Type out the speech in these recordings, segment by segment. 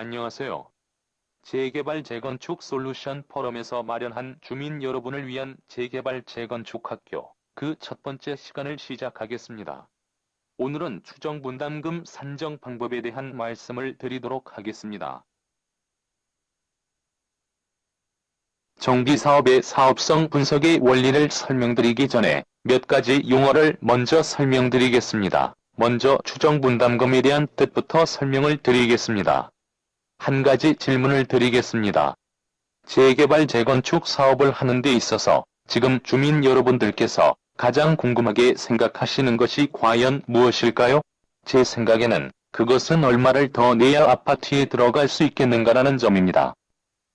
안녕하세요. 재개발 재건축 솔루션 포럼에서 마련한 주민 여러분을 위한 재개발 재건축 학교 그 첫 번째 시간을 시작하겠습니다. 오늘은 추정분담금 산정 방법에 대한 말씀을 드리도록 하겠습니다. 정비사업의 사업성 분석의 원리를 설명드리기 전에 몇 가지 용어를 먼저 설명드리겠습니다. 먼저 추정분담금에 대한 뜻부터 설명을 드리겠습니다. 한 가지 질문을 드리겠습니다. 재개발 재건축 사업을 하는 데 있어서 지금 주민 여러분들께서 가장 궁금하게 생각하시는 것이 과연 무엇일까요? 제 생각에는 그것은 얼마를 더 내야 아파트에 들어갈 수 있겠는가라는 점입니다.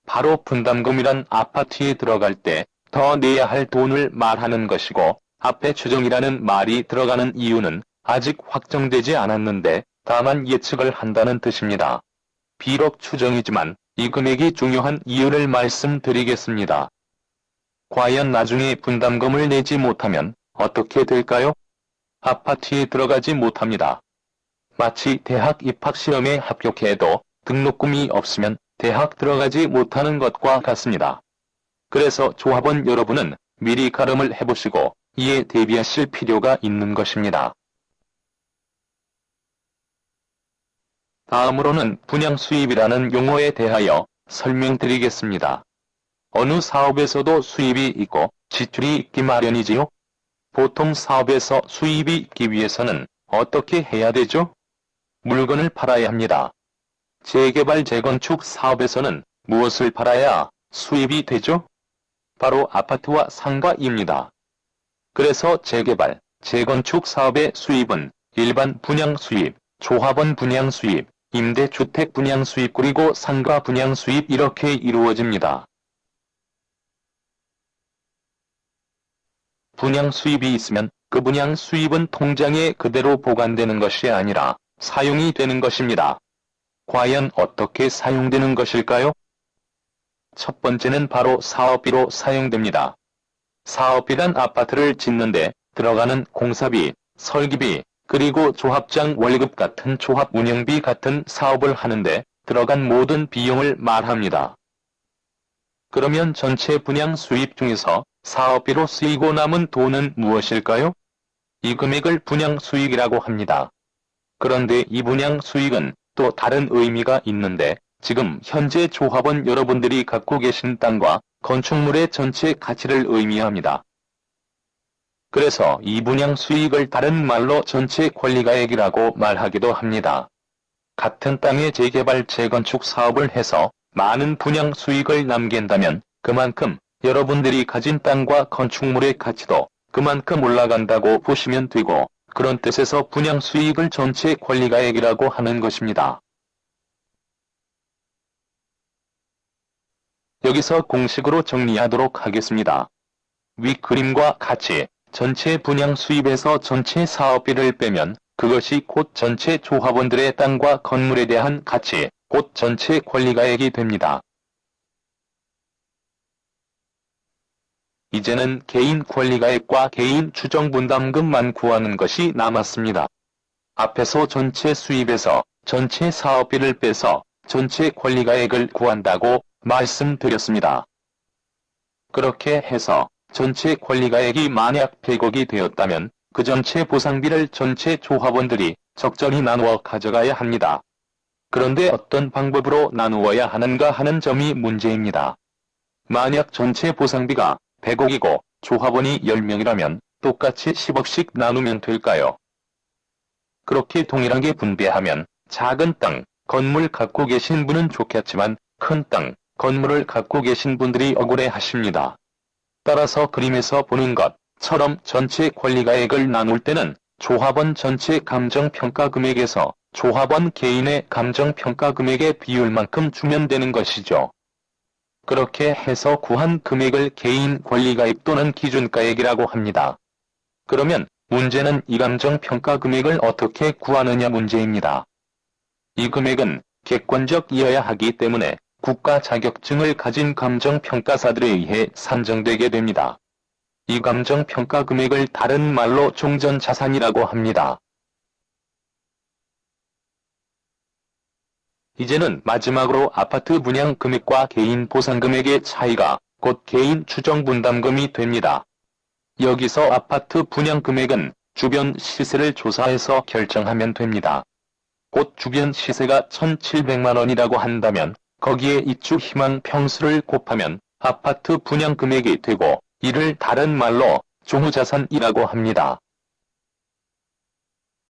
바로 분담금이란 아파트에 들어갈 때 더 내야 할 돈을 말하는 것이고, 앞에 추정이라는 말이 들어가는 이유는 아직 확정되지 않았는데 다만 예측을 한다는 뜻입니다. 비록 추정이지만 이 금액이 중요한 이유를 말씀드리겠습니다. 과연 나중에 분담금을 내지 못하면 어떻게 될까요? 아파트에 들어가지 못합니다. 마치 대학 입학시험에 합격해도 등록금이 없으면 대학 들어가지 못하는 것과 같습니다. 그래서 조합원 여러분은 미리 가름을 해보시고 이에 대비하실 필요가 있는 것입니다. 다음으로는 분양수입이라는 용어에 대하여 설명드리겠습니다. 어느 사업에서도 수입이 있고 지출이 있기 마련이지요. 보통 사업에서 수입이 있기 위해서는 어떻게 해야 되죠? 물건을 팔아야 합니다. 재개발 재건축 사업에서는 무엇을 팔아야 수입이 되죠? 바로 아파트와 상가입니다. 그래서 재개발, 재건축 사업의 수입은 일반 분양 수입, 조합원 분양 수입, 임대주택 분양 수입 그리고 상가 분양 수입 이렇게 이루어집니다. 분양 수입이 있으면 그 분양 수입은 통장에 그대로 보관되는 것이 아니라 사용이 되는 것입니다. 과연 어떻게 사용되는 것일까요? 첫 번째는 바로 사업비로 사용됩니다. 사업비란 아파트를 짓는데 들어가는 공사비, 설계비, 그리고 조합장 월급 같은 조합 운영비 같은 사업을 하는데 들어간 모든 비용을 말합니다. 그러면 전체 분양 수입 중에서 사업비로 쓰이고 남은 돈은 무엇일까요? 이 금액을 분양 수익이라고 합니다. 그런데 이 분양 수익은 또 다른 의미가 있는데 지금 현재 조합원 여러분들이 갖고 계신 땅과 건축물의 전체 가치를 의미합니다. 그래서 이 분양 수익을 다른 말로 전체 권리가액이라고 말하기도 합니다. 같은 땅의 재개발 재건축 사업을 해서 많은 분양 수익을 남긴다면 그만큼 여러분들이 가진 땅과 건축물의 가치도 그만큼 올라간다고 보시면 되고, 그런 뜻에서 분양 수익을 전체 권리가액이라고 하는 것입니다. 여기서 공식으로 정리하도록 하겠습니다. 위 그림과 같이 전체 분양 수입에서 전체 사업비를 빼면 그것이 곧 전체 조합원들의 땅과 건물에 대한 가치, 곧 전체 권리가액이 됩니다. 이제는 개인 권리가액과 개인 추정분담금만 구하는 것이 남았습니다. 앞에서 전체 수입에서 전체 사업비를 빼서 전체 권리가액을 구한다고 말씀드렸습니다. 그렇게 해서 전체 권리가액이 만약 100억이 되었다면 그 전체 보상비를 전체 조합원들이 적절히 나누어 가져가야 합니다. 그런데 어떤 방법으로 나누어야 하는가 하는 점이 문제입니다. 만약 전체 보상비가 100억이고 조합원이 10명이라면 똑같이 10억씩 나누면 될까요? 그렇게 동일하게 분배하면 작은 땅, 건물 갖고 계신 분은 좋겠지만 큰 땅, 건물을 갖고 계신 분들이 억울해하십니다. 따라서 그림에서 보는 것처럼 전체 권리가액을 나눌 때는 조합원 전체 감정평가 금액에서 조합원 개인의 감정평가 금액의 비율만큼 주면 되는 것이죠. 그렇게 해서 구한 금액을 개인 권리가액 또는 기준가액이라고 합니다. 그러면 문제는 이 감정평가 금액을 어떻게 구하느냐 문제입니다. 이 금액은 객관적이어야 하기 때문에 국가 자격증을 가진 감정평가사들에 의해 산정되게 됩니다. 이 감정평가 금액을 다른 말로 종전자산이라고 합니다. 이제는 마지막으로 아파트 분양 금액과 개인 보상 금액의 차이가 곧 개인 추정 분담금이 됩니다. 여기서 아파트 분양 금액은 주변 시세를 조사해서 결정하면 됩니다. 곧 주변 시세가 1,700만 원이라고 한다면 거기에 입주 희망 평수를 곱하면 아파트 분양 금액이 되고, 이를 다른 말로 종후자산이라고 합니다.